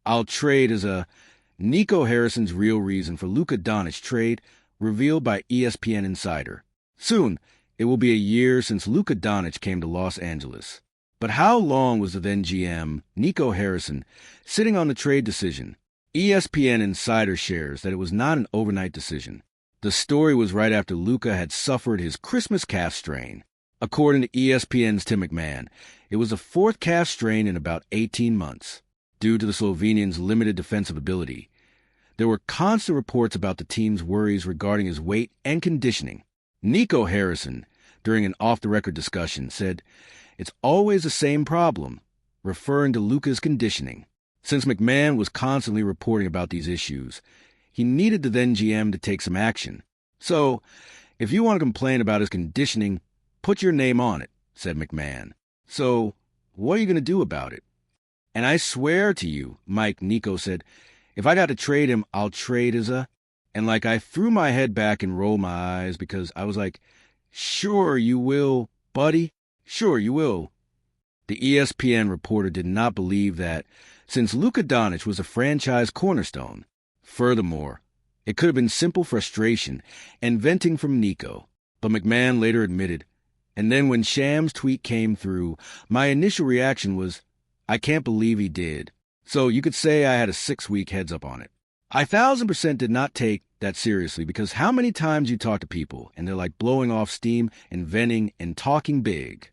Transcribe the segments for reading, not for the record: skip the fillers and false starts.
I'll trade as a Nico Harrison's real reason for Luka Doncic trade revealed by ESPN Insider. Soon, it will be a year since Luka Doncic came to Los Angeles. But how long was the then GM, Nico Harrison, sitting on the trade decision? ESPN Insider shares that it was not an overnight decision. The story was right after Luka had suffered his Christmas calf strain. According to ESPN's Tim McMahon, it was the fourth calf strain in about 18 months. Due to the Slovenian's limited defensive ability, there were constant reports about the team's worries regarding his weight and conditioning. Nico Harrison, during an off-the-record discussion, said, "It's always the same problem," referring to Luka's conditioning. Since McMahon was constantly reporting about these issues, he needed the then GM to take some action. "So, if you want to complain about his conditioning, put your name on it," said McMahon. "So, what are you going to do about it?" "And I swear to you," Nico said, "if I got to trade him, I'll trade as a..." And I threw my head back and rolled my eyes because I was like, "Sure you will, buddy. Sure you will." The ESPN reporter did not believe that, since Luka Doncic was a franchise cornerstone. Furthermore, it could have been simple frustration and venting from Nico. But McMahon later admitted, "And then when Sham's tweet came through, my initial reaction was, I can't believe he did. So you could say I had a 6-week heads up on it." I 1000% did not take that seriously because how many times you talk to people and they're blowing off steam and venting and talking big.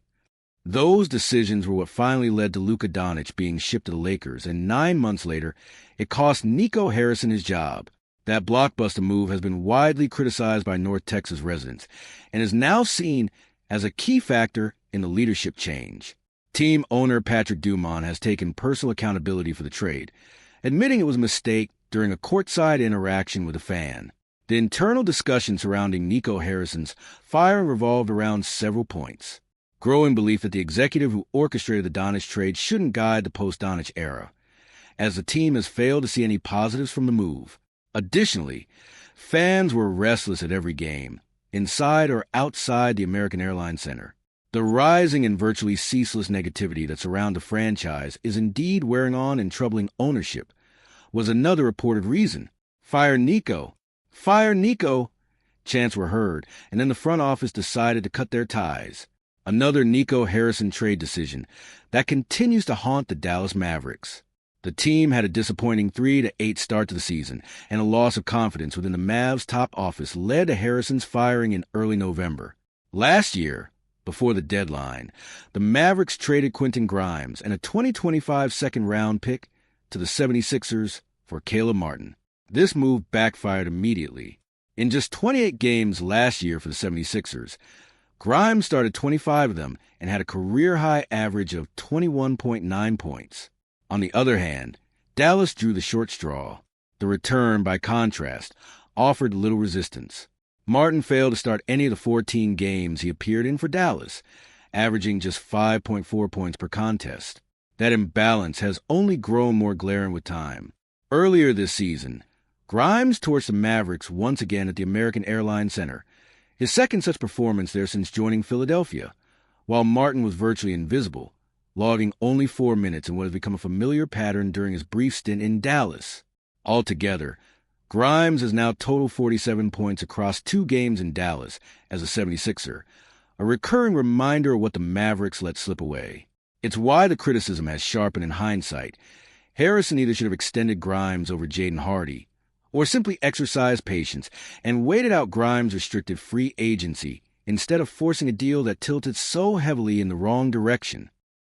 Those decisions were what finally led to Luka Doncic being shipped to the Lakers, and 9 months later, it cost Nico Harrison his job. That blockbuster move has been widely criticized by North Texas residents and is now seen as a key factor in the leadership change. Team owner Patrick Dumont has taken personal accountability for the trade, admitting it was a mistake during a courtside interaction with a fan. The internal discussion surrounding Nico Harrison's firing revolved around several points. Growing belief that the executive who orchestrated the Doncic trade shouldn't guide the post-Doncic era, as the team has failed to see any positives from the move. Additionally, fans were restless at every game, inside or outside the American Airlines Center. The rising and virtually ceaseless negativity that surrounds the franchise is indeed wearing on and troubling ownership, was another reported reason. "Fire Nico! Fire Nico!" chants were heard, and then the front office decided to cut their ties. Another Nico Harrison trade decision that continues to haunt the Dallas Mavericks. The team had a disappointing 3-8 start to the season, and a loss of confidence within the Mavs' top office led to Harrison's firing in early November. Last year, before the deadline, the Mavericks traded Quentin Grimes and a 2025 second-round pick to the 76ers for Caleb Martin. This move backfired immediately. In just 28 games last year for the 76ers, Grimes started 25 of them and had a career-high average of 21.9 points. On the other hand, Dallas drew the short straw. The return, by contrast, offered little resistance. Martin failed to start any of the 14 games he appeared in for Dallas, averaging just 5.4 points per contest. That imbalance has only grown more glaring with time. Earlier this season, Grimes torched the Mavericks once again at the American Airlines Center, his second such performance there since joining Philadelphia, while Martin was virtually invisible, logging only 4 minutes in what has become a familiar pattern during his brief stint in Dallas. Altogether, Grimes has now totaled 47 points across 2 games in Dallas as a 76er, a recurring reminder of what the Mavericks let slip away. It's why the criticism has sharpened in hindsight. Harrison either should have extended Grimes over Jaden Hardy, or simply exercised patience and waited out Grimes' restricted free agency instead of forcing a deal that tilted so heavily in the wrong direction.